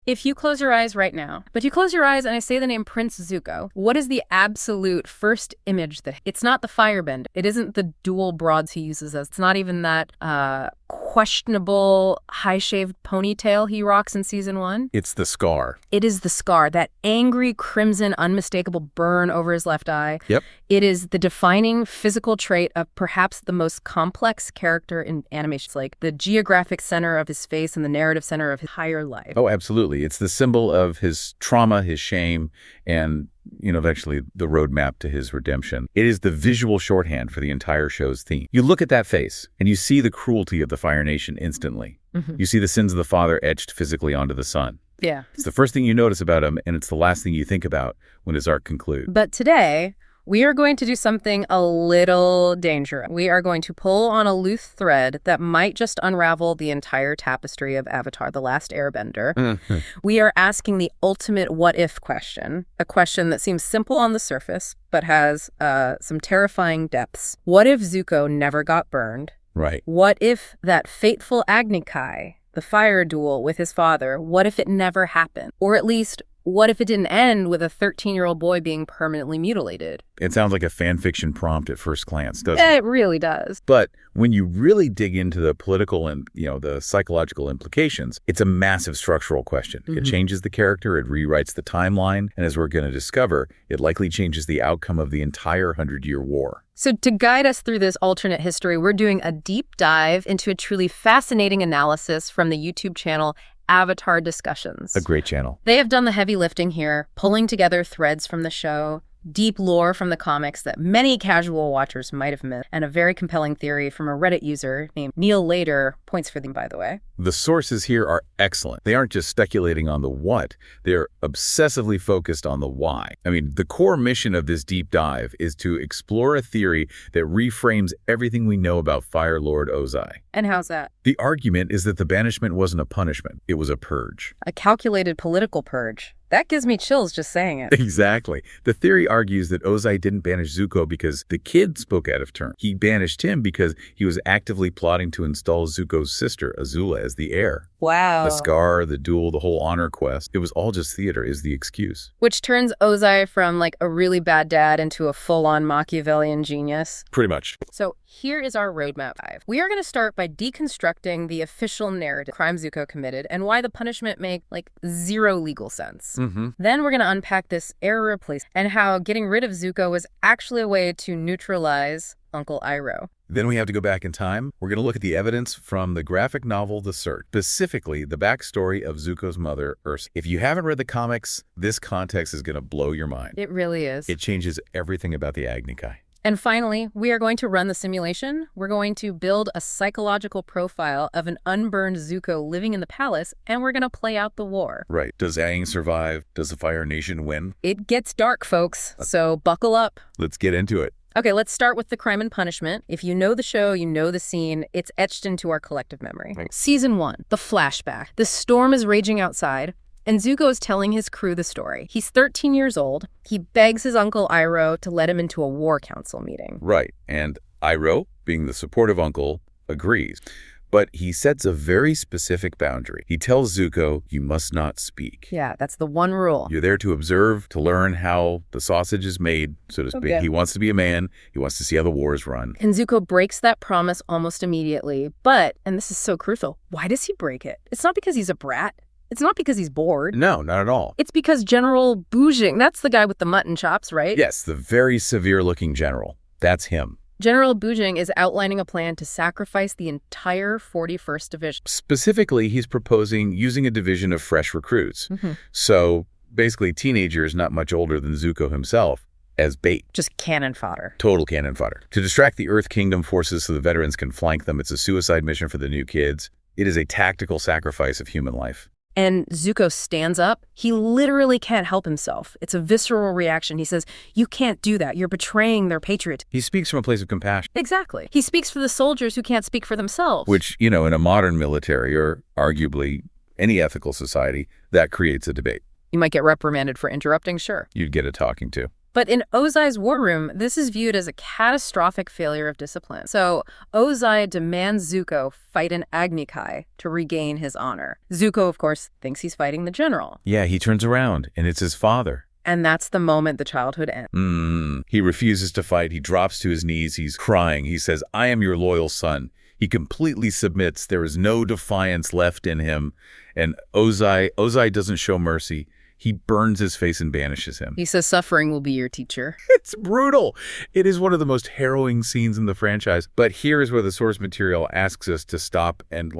If you close your eyes right now, but you close your eyes and I say the name Prince Zuko, what is the absolute first image that it's not the firebend. It isn't the dual broads he uses. It's not even that questionable high-shaved ponytail he rocks in season 1. It's the scar. It is the scar, that angry, crimson, unmistakable burn over his left eye. Yep. It is the defining physical trait of perhaps the most complex character in animation. It's like the geographic center of his face and the narrative center of his higher life. Oh, absolutely. It's the symbol of his trauma, his shame, and, eventually the roadmap to his redemption. It is the visual shorthand for the entire show's theme. You look at that face, and you see the cruelty of the Fire Nation instantly. You see the sins of the father etched physically onto the son. Yeah. It's the first thing you notice about him, and it's the last thing you think about when his arc concludes. But today, we are going to do something a little dangerous. We are going to pull on a loose thread that might just unravel the entire tapestry of Avatar, The Last Airbender. We are asking the ultimate what-if question, a question that seems simple on the surface, but has some terrifying depths. What if Zuko never got burned? Right. What if that fateful Agni Kai, the fire duel with his father, what if it never happened? Or at least, what if it didn't end with a 13-year-old boy being permanently mutilated? It sounds like a fan fiction prompt at first glance, doesn't it? It really does. But when you really dig into the political and, the psychological implications, it's a massive structural question. It changes the character, it rewrites the timeline, and as we're going to discover, it likely changes the outcome of the entire 100-year war. So to guide us through this alternate history, we're doing a deep dive into a truly fascinating analysis from the YouTube channel Avatar Discussions. A great channel. They have done the heavy lifting here, pulling together threads from the show, deep lore from the comics that many casual watchers might have missed, and a very compelling theory from a Reddit user named Neil Later, points for them, by the way. The sources here are excellent. They aren't just speculating on the what, they're obsessively focused on the why. I mean, the core mission of this deep dive is to explore a theory that reframes everything we know about Fire Lord Ozai. And how's that? The argument is that the banishment wasn't a punishment, it was a purge. A calculated political purge. That gives me chills just saying it. Exactly. The theory argues that Ozai didn't banish Zuko because the kid spoke out of turn. He banished him because he was actively plotting to install Zuko's sister, Azula, as the heir. Wow. The scar, the duel, the whole honor quest, it was all just theater, is the excuse. Which turns Ozai from like a really bad dad into a full-on Machiavellian genius. Pretty much. So here is our roadmap. We are going to start by deconstructing the official narrative, crime Zuko committed, and why the punishment make like zero legal sense. Then we're going to unpack this error replacement and how getting rid of Zuko was actually a way to neutralize Uncle Iroh. Then we have to go back in time. We're going to look at the evidence from the graphic novel The Search, specifically the backstory of Zuko's mother, Ursa. If you haven't read the comics, this context is going to blow your mind. It really is. It changes everything about the Agni Kai. And finally, we are going to run the simulation. We're going to build a psychological profile of an unburned Zuko living in the palace, and we're going to play out the war. Right. Does Aang survive? Does the Fire Nation win? It gets dark, folks, so buckle up. Let's get into it. Okay, let's start with the crime and punishment. If you know the show, you know the scene. It's etched into our collective memory. Right. Season 1, the flashback. The storm is raging outside, and Zuko is telling his crew the story. He's 13 years old. He begs his Uncle Iroh to let him into a war council meeting. Right, and Iroh, being the supportive uncle, agrees. But he sets a very specific boundary. He tells Zuko, you must not speak. Yeah, that's the one rule. You're there to observe, to learn how the sausage is made, so to speak. Okay. He wants to be a man. He wants to see how the war is run. And Zuko breaks that promise almost immediately. But, and this is so crucial, why does he break it? It's not because he's a brat. It's not because he's bored. No, not at all. It's because General Bujing, that's the guy with the mutton chops, right? Yes, the very severe-looking general. That's him. General Bujing is outlining a plan to sacrifice the entire 41st Division. Specifically, he's proposing using a division of fresh recruits. So, basically, teenagers not much older than Zuko himself, as bait. Just cannon fodder. Total cannon fodder. To distract the Earth Kingdom forces so the veterans can flank them. It's a suicide mission for the new kids. It is a tactical sacrifice of human life. And Zuko stands up. He literally can't help himself. It's a visceral reaction. He says, you can't do that. You're betraying their patriot. He speaks from a place of compassion. Exactly. He speaks for the soldiers who can't speak for themselves. Which, in a modern military or arguably any ethical society, that creates a debate. You might get reprimanded for interrupting, sure. You'd get a talking to. But in Ozai's war room, this is viewed as a catastrophic failure of discipline. So Ozai demands Zuko fight an Agni Kai to regain his honor. Zuko, of course, thinks he's fighting the general. Yeah, he turns around, and it's his father. And that's the moment the childhood ends. He refuses to fight. He drops to his knees. He's crying. He says, I am your loyal son. He completely submits. There is no defiance left in him. And Ozai doesn't show mercy. He burns his face and banishes him. He says suffering will be your teacher. It's brutal. It is one of the most harrowing scenes in the franchise. But here is where the source material asks us to stop and,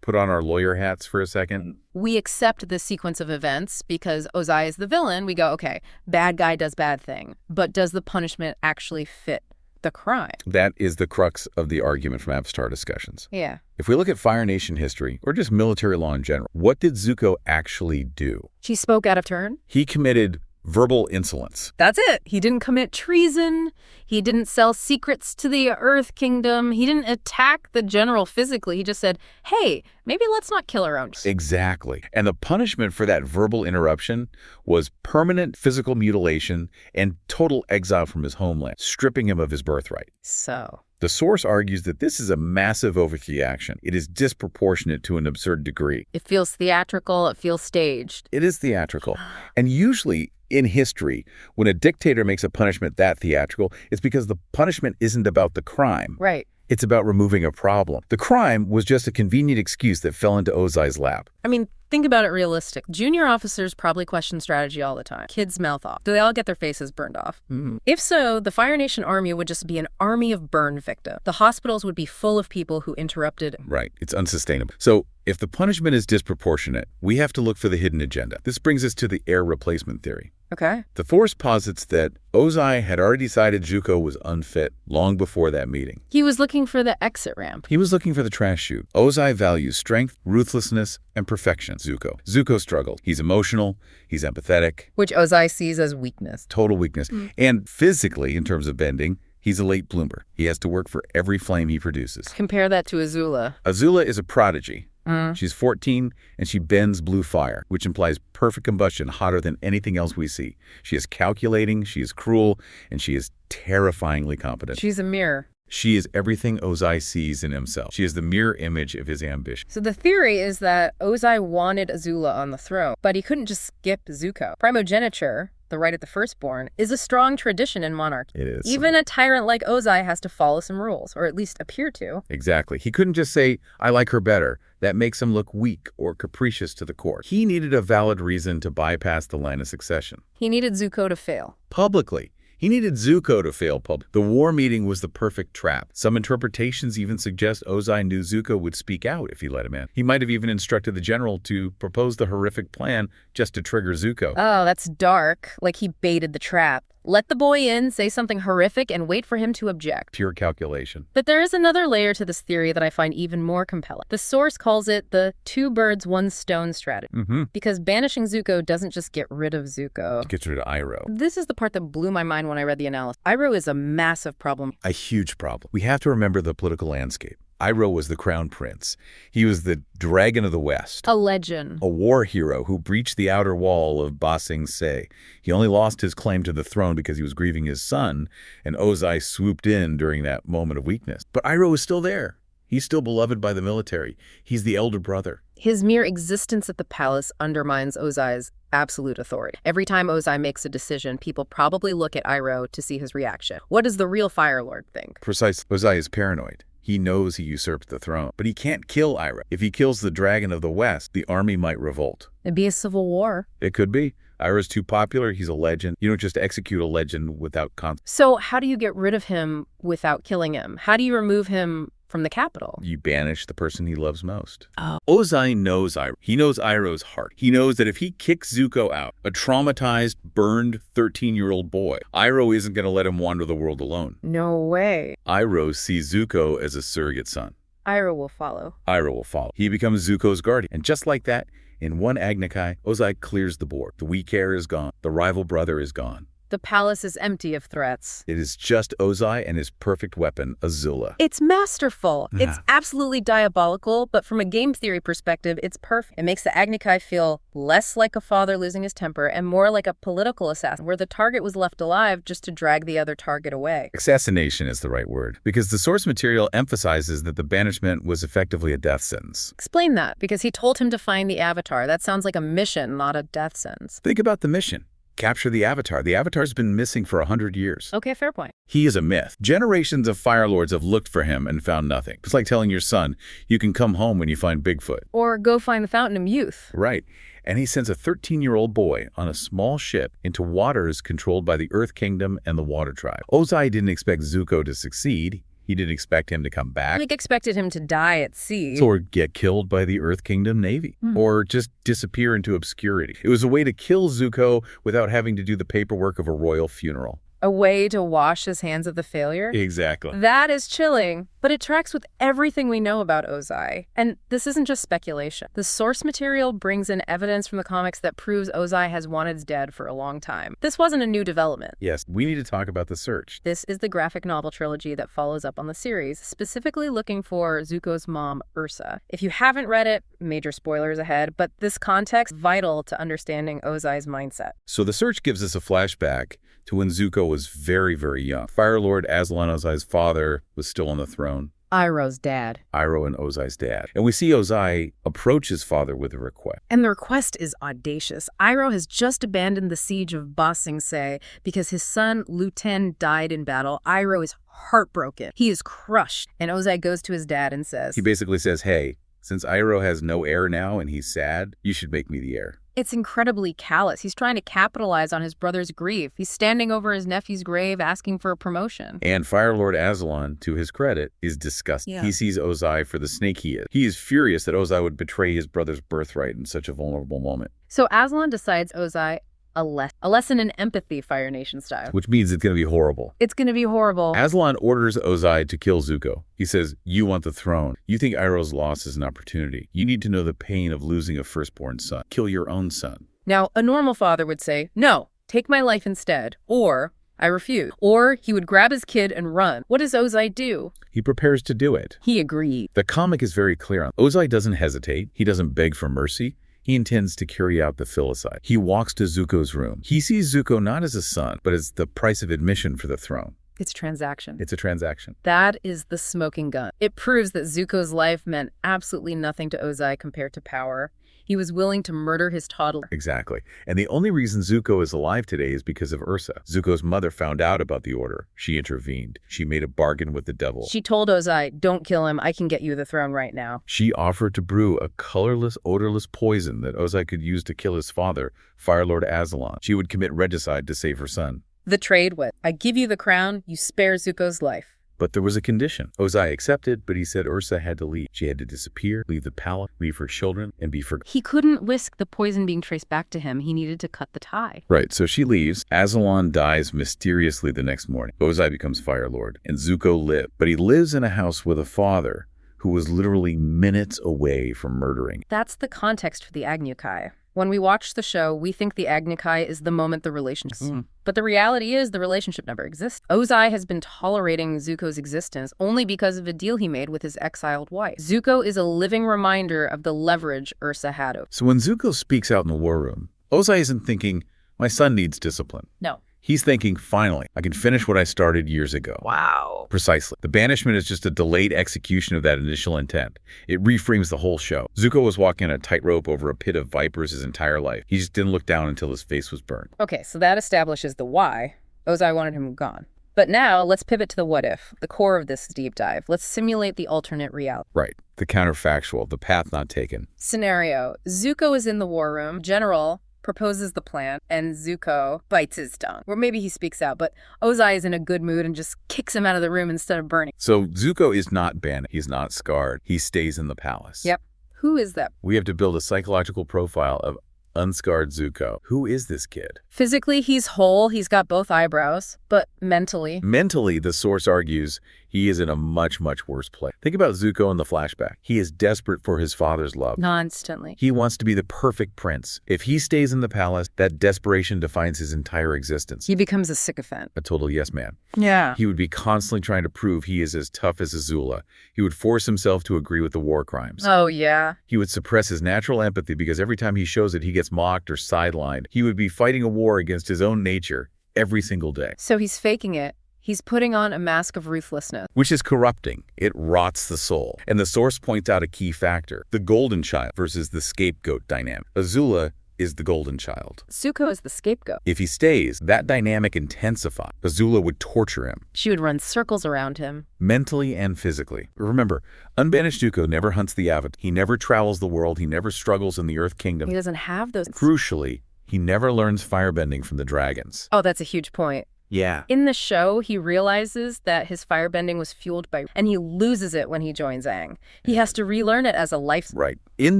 put on our lawyer hats for a second. We accept this sequence of events because Ozai is the villain. We go, okay, bad guy does bad thing. But does the punishment actually fit the crime? That is the crux of the argument from Avatar discussions. Yeah. If we look at Fire Nation history, or just military law in general, what did Zuko actually do? She spoke out of turn. He committed verbal insolence. That's it. He didn't commit treason. He didn't sell secrets to the Earth Kingdom. He didn't attack the general physically. He just said, hey, maybe let's not kill our own. Exactly. And the punishment for that verbal interruption was permanent physical mutilation and total exile from his homeland, stripping him of his birthright. So the source argues that this is a massive overreaction. It is disproportionate to an absurd degree. It feels theatrical. It feels staged. It is theatrical. And usually in history, when a dictator makes a punishment that theatrical, it's because the punishment isn't about the crime. Right. It's about removing a problem. The crime was just a convenient excuse that fell into Ozai's lap. I mean, think about it realistic. Junior officers probably question strategy all the time. Kids mouth off. Do they all get their faces burned off? If so, the Fire Nation army would just be an army of burn victims. The hospitals would be full of people who interrupted. Right. It's unsustainable. So if the punishment is disproportionate, we have to look for the hidden agenda. This brings us to the heir replacement theory. Okay. The Force posits that Ozai had already decided Zuko was unfit long before that meeting. He was looking for the exit ramp. He was looking for the trash chute. Ozai values strength, ruthlessness, and perfection. Zuko struggled. He's emotional. He's empathetic. Which Ozai sees as weakness. Total weakness. And physically, in terms of bending, he's a late bloomer. He has to work for every flame he produces. Compare that to Azula. Azula is a prodigy. She's 14, and she bends blue fire, which implies perfect combustion, hotter than anything else we see. She is calculating, she is cruel, and she is terrifyingly competent. She's a mirror. She is everything Ozai sees in himself. She is the mirror image of his ambition. So the theory is that Ozai wanted Azula on the throne, but he couldn't just skip Zuko. Primogeniture, the right of the firstborn, is a strong tradition in monarchy. It is. Even a tyrant like Ozai has to follow some rules, or at least appear to. Exactly. He couldn't just say, I like her better. That makes him look weak or capricious to the court. He needed a valid reason to bypass the line of succession. He needed Zuko to fail. Publicly. He needed Zuko to fail publicly. The war meeting was the perfect trap. Some interpretations even suggest Ozai knew Zuko would speak out if he let him in. He might have even instructed the general to propose the horrific plan just to trigger Zuko. Oh, that's dark. Like he baited the trap. Let the boy in, say something horrific, and wait for him to object. Pure calculation. But there is another layer to this theory that I find even more compelling. The source calls it the two birds, one stone strategy. Because banishing Zuko doesn't just get rid of Zuko. It gets rid of Iroh. This is the part that blew my mind when I read the analysis. Iroh is a massive problem. A huge problem. We have to remember the political landscape. Iroh was the crown prince. He was the dragon of the West. A legend. A war hero who breached the outer wall of Ba Sing Se. He only lost his claim to the throne because he was grieving his son, and Ozai swooped in during that moment of weakness. But Iroh is still there. He's still beloved by the military. He's the elder brother. His mere existence at the palace undermines Ozai's absolute authority. Every time Ozai makes a decision, people probably look at Iroh to see his reaction. What does the real Fire Lord think? Precisely. Ozai is paranoid. He knows he usurped the throne, but he can't kill Iroh. If he kills the dragon of the West, the army might revolt. It'd be a civil war. It could be. Iroh's too popular. He's a legend. You don't just execute a legend without consequence. So how do you get rid of him without killing him? How do you remove him from the capital? You banish the person he loves most. Oh. Ozai knows Iroh. He knows Iroh's heart. He knows that if he kicks Zuko out, a traumatized, burned 13-year-old boy, Iroh isn't going to let him wander the world alone. No way. Iroh sees Zuko as a surrogate son. Iroh will follow. Iroh will follow. He becomes Zuko's guardian. And just like that, in one Agni Kai, Ozai clears the board. The weak heir is gone. The rival brother is gone. The palace is empty of threats. It is just Ozai and his perfect weapon, Azula. It's masterful. It's absolutely diabolical, but from a game theory perspective, it's perfect. It makes the Agni Kai feel less like a father losing his temper and more like a political assassin, where the target was left alive just to drag the other target away. Assassination is the right word, because the source material emphasizes that the banishment was effectively a death sentence. Explain that, because he told him to find the Avatar. That sounds like a mission, not a death sentence. Think about the mission. Capture the Avatar. The Avatar's been missing for 100 years. Okay, fair point. He is a myth. Generations of Fire Lords have looked for him and found nothing. It's like telling your son, you can come home when you find Bigfoot. Or go find the Fountain of Youth. Right. And he sends a 13-year-old boy on a small ship into waters controlled by the Earth Kingdom and the Water Tribe. Ozai didn't expect Zuko to succeed. He didn't expect him to come back. He expected him to die at sea. Or get killed by the Earth Kingdom Navy. Or just disappear into obscurity. It was a way to kill Zuko without having to do the paperwork of a royal funeral. A way to wash his hands of the failure? Exactly. That is chilling, but it tracks with everything we know about Ozai. And this isn't just speculation. The source material brings in evidence from the comics that proves Ozai has wanted dead for a long time. This wasn't a new development. Yes, we need to talk about The Search. This is the graphic novel trilogy that follows up on the series, specifically looking for Zuko's mom, Ursa. If you haven't read it, major spoilers ahead, but this context is vital to understanding Ozai's mindset. So The Search gives us a flashback to when Zuko was very, very young. Fire Lord Ozai's father was still on the throne. Iroh's dad. Iroh and Ozai's dad. And we see Ozai approach his father with a request. And the request is audacious. Iroh has just abandoned the siege of Ba Sing Se because his son, Lu Ten, died in battle. Iroh is heartbroken. He is crushed. And Ozai goes to his dad and says... He basically says, hey, since Iroh has no heir now and he's sad, you should make me the heir. It's incredibly callous. He's trying to capitalize on his brother's grief. He's standing over his nephew's grave asking for a promotion. And Fire Lord Ozai, to his credit, is disgusted. Yeah. He sees Ozai for the snake he is. He is furious that Ozai would betray his brother's birthright in such a vulnerable moment. So Aslan decides Ozai a lesson in empathy, Fire Nation style. Which means it's going to be horrible. It's going to be horrible. Aslan orders Ozai to kill Zuko. He says, you want the throne. You think Iroh's loss is an opportunity. You need to know the pain of losing a firstborn son. Kill your own son. Now, a normal father would say, no, take my life instead, or I refuse. Or he would grab his kid and run. What does Ozai do? He prepares to do it. He agreed. The comic is very clear on Ozai doesn't hesitate. He doesn't beg for mercy. He intends to carry out the filicide. He walks to Zuko's room. He sees Zuko not as a son, but as the price of admission for the throne. It's transaction. It's a transaction. That is the smoking gun. It proves that Zuko's life meant absolutely nothing to Ozai compared to power. He was willing to murder his toddler. Exactly. And the only reason Zuko is alive today is because of Ursa. Zuko's mother found out about the order. She intervened. She made a bargain with the devil. She told Ozai, don't kill him. I can get you the throne right now. She offered to brew a colorless, odorless poison that Ozai could use to kill his father, Fire Lord Ozai. She would commit regicide to save her son. The trade was, I give you the crown, you spare Zuko's life. But there was a condition. Ozai accepted, but he said Ursa had to leave. She had to disappear, leave the palace, leave her children, and be forgotten. He couldn't risk the poison being traced back to him. He needed to cut the tie. Right, so she leaves. Aslan dies mysteriously the next morning. Ozai becomes Fire Lord, and Zuko lives. But he lives in a house with a father who was literally minutes away from murdering. That's the context for the Agni Kai. When we watch the show, we think the Agni Kai is the moment the relationship. But the reality is the relationship never exists. Ozai has been tolerating Zuko's existence only because of a deal he made with his exiled wife. Zuko is a living reminder of the leverage Ursa had over. So when Zuko speaks out in the war room, Ozai isn't thinking, my son needs discipline. No. He's thinking, finally, I can finish what I started years ago. Wow. Precisely. The banishment is just a delayed execution of that initial intent. It reframes the whole show. Zuko was walking on a tightrope over a pit of vipers his entire life. He just didn't look down until his face was burned. Okay, so that establishes the why. Ozai wanted him gone. But now, let's pivot to the what if, the core of this deep dive. Let's simulate the alternate reality. Right. The counterfactual, the path not taken. Scenario. Zuko is in the war room. General proposes the plan, and Zuko bites his tongue. Or maybe he speaks out, but Ozai is in a good mood and just kicks him out of the room instead of burning. So Zuko is not banned. He's not scarred. He stays in the palace. Yep. Who is that? We have to build a psychological profile of unscarred Zuko. Who is this kid? Physically, he's whole. He's got both eyebrows, but mentally. Mentally, the source argues He is in a much, much worse place. Think about Zuko in the flashback. He is desperate for his father's love. Constantly. He wants to be the perfect prince. If he stays in the palace, that desperation defines his entire existence. He becomes a sycophant. A total yes man. Yeah. He would be constantly trying to prove he is as tough as Azula. He would force himself to agree with the war crimes. Oh, yeah. He would suppress his natural empathy because every time he shows it, he gets mocked or sidelined. He would be fighting a war against his own nature every single day. So he's faking it. He's putting on a mask of ruthlessness. Which is corrupting. It rots the soul. And the source points out a key factor, the golden child versus the scapegoat dynamic. Azula is the golden child. Zuko is the scapegoat. If he stays, that dynamic intensifies. Azula would torture him. She would run circles around him. Mentally and physically. Remember, unbanished Zuko never hunts the Avatar. He never travels the world. He never struggles in the Earth Kingdom. He doesn't have those. Crucially, he never learns firebending from the dragons. Oh, that's a huge point. Yeah. In the show, he realizes that his firebending was fueled by, and he loses it when he joins Aang. He has to relearn it as a life. Right. In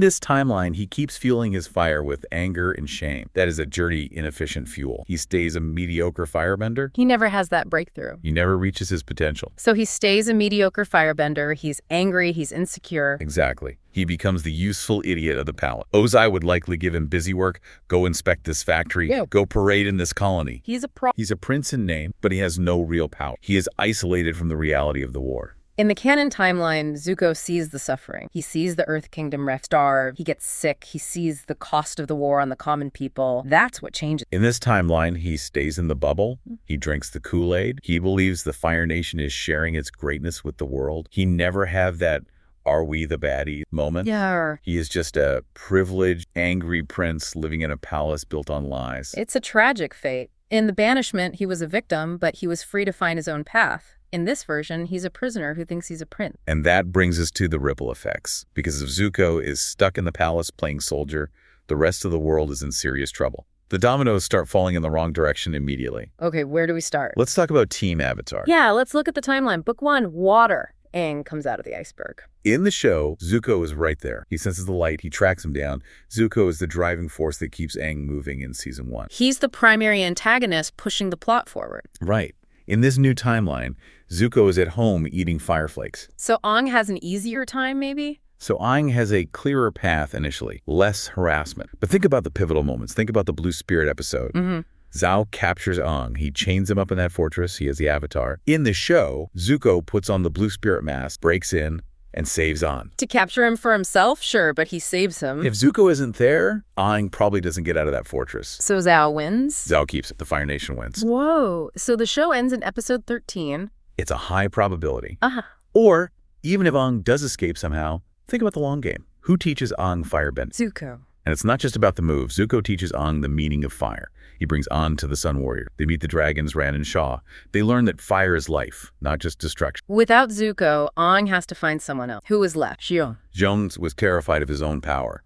this timeline, he keeps fueling his fire with anger and shame. That is a dirty, inefficient fuel. He stays a mediocre firebender. He never has that breakthrough. He never reaches his potential. So he stays a mediocre firebender. He's angry. He's insecure. Exactly. He becomes the useful idiot of the palace. Ozai would likely give him busy work, go inspect this factory, go parade in this colony. He's a prince in name, but he has no real power. He is isolated from the reality of the war. In the canon timeline, Zuko sees the suffering. He sees the Earth Kingdom starve. He gets sick. He sees the cost of the war on the common people. That's what changes. In this timeline, he stays in the bubble. He drinks the Kool-Aid. He believes the Fire Nation is sharing its greatness with the world. He never have that "are we the baddie" moment. Yeah. He is just a privileged, angry prince living in a palace built on lies. It's a tragic fate. In the banishment, he was a victim, but he was free to find his own path. In this version, he's a prisoner who thinks he's a prince. And that brings us to the ripple effects. Because if Zuko is stuck in the palace playing soldier, the rest of the world is in serious trouble. The dominoes start falling in the wrong direction immediately. Okay, where do we start? Let's talk about Team Avatar. Yeah, let's look at the timeline. Book 1, water. Aang comes out of the iceberg. In the show, Zuko is right there. He senses the light. He tracks him down. Zuko is the driving force that keeps Aang moving in Season 1. He's the primary antagonist pushing the plot forward. Right. In this new timeline, Zuko is at home eating fireflakes. So Aang has an easier time, maybe? So Aang has a clearer path initially, less harassment. But think about the pivotal moments. Think about the Blue Spirit episode. Zhao captures Aang. He chains him up in that fortress. He is the Avatar. In the show, Zuko puts on the Blue Spirit mask, breaks in, and saves Aang. To capture him for himself? Sure, but he saves him. If Zuko isn't there, Aang probably doesn't get out of that fortress. So Zhao wins? Zhao keeps it. The Fire Nation wins. Whoa. So the show ends in episode 13. It's a high probability. Uh-huh. Or, even if Aang does escape somehow, think about the long game. Who teaches Aang firebending? Zuko. And it's not just about the move. Zuko teaches Aang the meaning of fire. He brings An to the Sun Warrior. They meet the dragons, Ran and Shaw. They learn that fire is life, not just destruction. Without Zuko, Aang has to find someone else. Who is left? Xiong. Jones was terrified of his own power.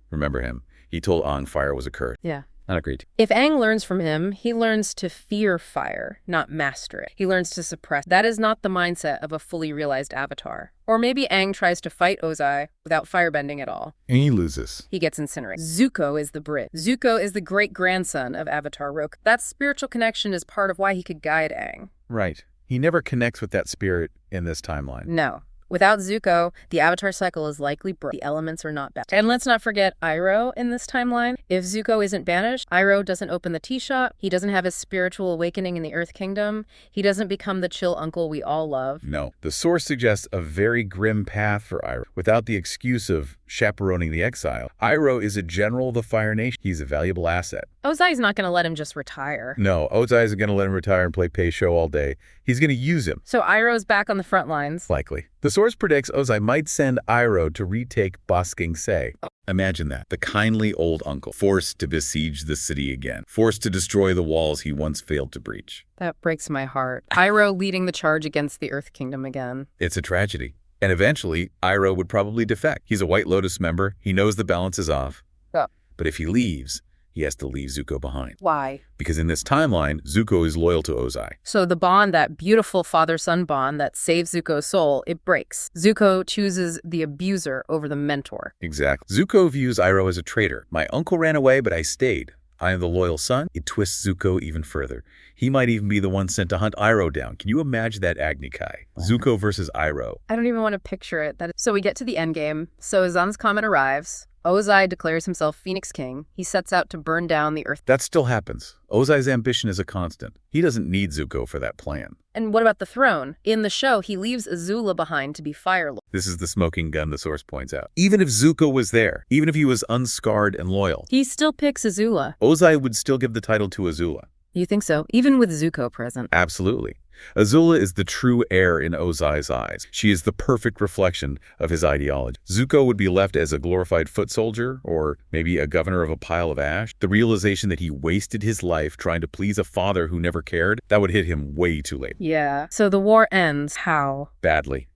Remember him. He told Aang fire was a curse. Yeah. Not agreed. If Aang learns from him, he learns to fear fire, not master it. He learns to suppress. That is not the mindset of a fully realized Avatar. Or maybe Aang tries to fight Ozai without firebending at all. And he loses. He gets incinerated. Zuko is the bridge. Zuko is the great-grandson of Avatar Roku. That spiritual connection is part of why he could guide Aang. Right. He never connects with that spirit in this timeline. No. Without Zuko, the Avatar cycle is likely broken. The elements are not balanced. And let's not forget Iroh in this timeline. If Zuko isn't banished, Iroh doesn't open the tea shop. He doesn't have his spiritual awakening in the Earth Kingdom. He doesn't become the chill uncle we all love. No. The source suggests a very grim path for Iroh. Without the excuse of chaperoning the exile, Iroh is a general of the Fire Nation. He's a valuable asset. Ozai's not going to let him just retire. No, Ozai isn't going to let him retire and play pay show all day. He's going to use him. So Iroh's back on the front lines. Likely. The source predicts Ozai might send Iroh to retake Bosking Se. Imagine that. The kindly old uncle, forced to besiege the city again, forced to destroy the walls he once failed to breach. That breaks my heart. Iroh leading the charge against the Earth Kingdom again. It's a tragedy. And eventually, Iroh would probably defect. He's a White Lotus member. He knows the balance is off. Yeah. But if he leaves, he has to leave Zuko behind. Why? Because in this timeline, Zuko is loyal to Ozai. So the bond, that beautiful father-son bond that saves Zuko's soul, it breaks. Zuko chooses the abuser over the mentor. Exactly. Zuko views Iroh as a traitor. My uncle ran away, but I stayed. I am the loyal son. It twists Zuko even further. He might even be the one sent to hunt Iroh down. Can you imagine that Agni Kai? Zuko versus Iroh. I don't even want to picture it. So we get to the endgame. So Azan's comet arrives. Ozai declares himself Phoenix King. He sets out to burn down the Earth. That still happens. Ozai's ambition is a constant. He doesn't need Zuko for that plan. And what about the throne? In the show, he leaves Azula behind to be Fire Lord. This is the smoking gun the source points out. Even if Zuko was there, even if he was unscarred and loyal, he still picks Azula. Ozai would still give the title to Azula. You think so? Even with Zuko present? Absolutely. Azula is the true heir in Ozai's eyes. She is the perfect reflection of his ideology. Zuko would be left as a glorified foot soldier, or maybe a governor of a pile of ash. The realization that he wasted his life trying to please a father who never cared, that would hit him way too late. Yeah. So the war ends. How? Badly.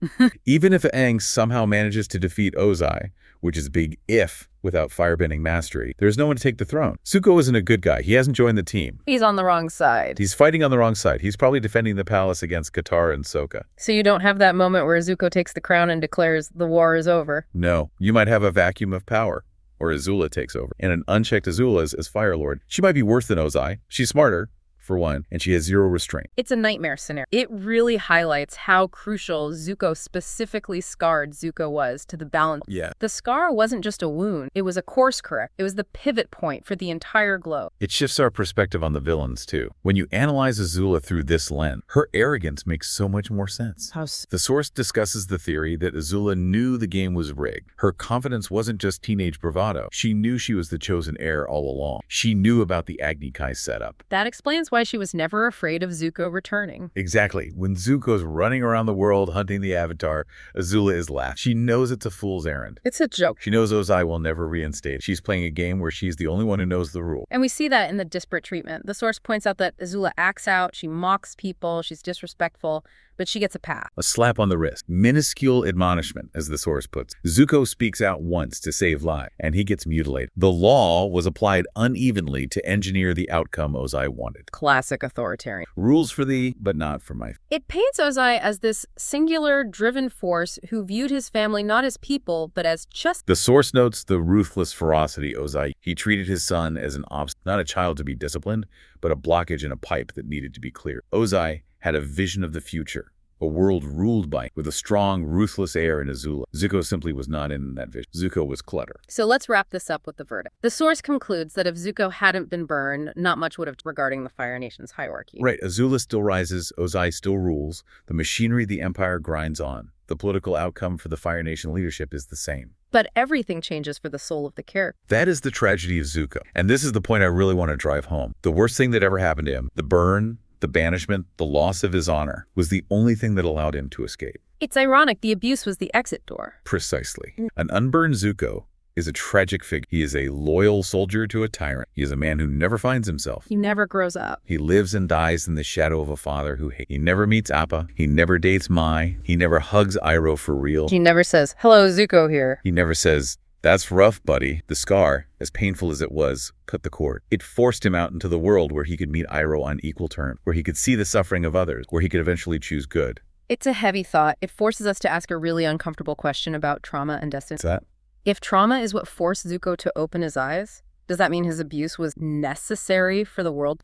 Even if Aang somehow manages to defeat Ozai, which is a big if without firebending mastery, there's no one to take the throne. Zuko isn't a good guy. He hasn't joined the team. He's on the wrong side. He's fighting on the wrong side. He's probably defending the palace against Katara and Sokka. So you don't have that moment where Zuko takes the crown and declares the war is over? No. You might have a vacuum of power, or Azula takes over. And an unchecked Azula as Fire Lord. She might be worse than Ozai. She's smarter, for one, and she has zero restraint. It's a nightmare scenario. It really highlights how crucial Zuko, specifically scarred Zuko, was to the balance. Yeah. The scar wasn't just a wound. It was a course correct. It was the pivot point for the entire globe. It shifts our perspective on the villains, too. When you analyze Azula through this lens, her arrogance makes so much more sense. The source discusses the theory that Azula knew the game was rigged. Her confidence wasn't just teenage bravado. She knew she was the chosen heir all along. She knew about the Agni Kai setup. That explains why she was never afraid of Zuko returning. Exactly. When Zuko's running around the world hunting the Avatar, Azula is laughing. She knows it's a fool's errand. It's a joke. She knows Ozai will never reinstate. She's playing a game where she's the only one who knows the rule. And we see that in the disparate treatment. The source points out that Azula acts out, she mocks people, she's disrespectful, but she gets a pass. A slap on the wrist. Minuscule admonishment, as the source puts. Zuko speaks out once to save lives, and he gets mutilated. The law was applied unevenly to engineer the outcome Ozai wanted. Classic authoritarian. Rules for thee, but not for my... It paints Ozai as this singular, driven force who viewed his family not as people, but as just... The source notes the ruthless ferocity Ozai. He treated his son as an obstacle, not a child to be disciplined, but a blockage in a pipe that needed to be cleared. Ozai had a vision of the future, a world ruled by, with a strong, ruthless heir in Azula. Zuko simply was not in that vision. Zuko was clutter. So let's wrap this up with the verdict. The source concludes that if Zuko hadn't been burned, not much would have regarding the Fire Nation's hierarchy. Right. Azula still rises, Ozai still rules, the machinery of the Empire grinds on. The political outcome for the Fire Nation leadership is the same. But everything changes for the soul of the character. That is the tragedy of Zuko. And this is the point I really want to drive home. The worst thing that ever happened to him, the burn, the banishment, the loss of his honor, was the only thing that allowed him to escape. It's ironic the abuse was the exit door. Precisely. An unburned Zuko is a tragic figure. He is a loyal soldier to a tyrant. He is a man who never finds himself. He never grows up. He lives and dies in the shadow of a father who hates. He never meets Appa. He never dates Mai. He never hugs Iroh for real. He never says, "Hello, Zuko here." He never says, "That's rough, buddy." The scar, as painful as it was, cut the cord. It forced him out into the world where he could meet Iroh on equal terms, where he could see the suffering of others, where he could eventually choose good. It's a heavy thought. It forces us to ask a really uncomfortable question about trauma and destiny. What's that? If trauma is what forced Zuko to open his eyes, does that mean his abuse was necessary for the world?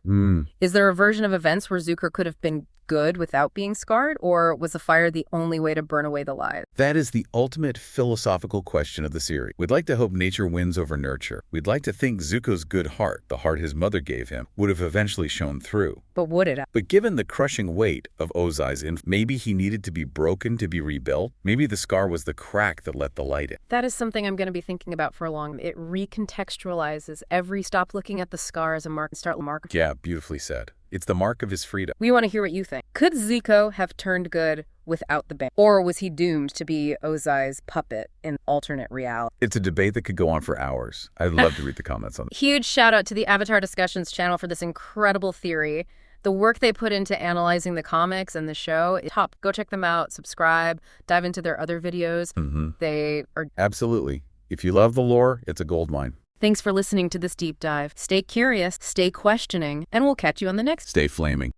Is there a version of events where Zuko could have been good without being scarred, or was the fire the only way to burn away the lies? That is the ultimate philosophical question of the series. We'd like to hope nature wins over nurture. We'd like to think Zuko's good heart, the heart his mother gave him, would have eventually shown through. But would it? But given the crushing weight of Ozai's maybe he needed to be broken to be rebuilt. Maybe the scar was the crack that let the light in. That is something I'm going to be thinking about for a long time. It recontextualizes every stop looking at the scar as a mark and start mark. Yeah, beautifully said. It's the mark of his freedom. We want to hear what you think. Could Zuko have turned good without the ban? Or was he doomed to be Ozai's puppet in alternate reality? It's a debate that could go on for hours. I'd love to read the comments on it. Huge shout out to the Avatar Discussions channel for this incredible theory. The work they put into analyzing the comics and the show is top. Go check them out, subscribe, dive into their other videos. They are... Absolutely. If you love the lore, it's a goldmine. Thanks for listening to this deep dive. Stay curious, stay questioning, and we'll catch you on the next. Stay flaming.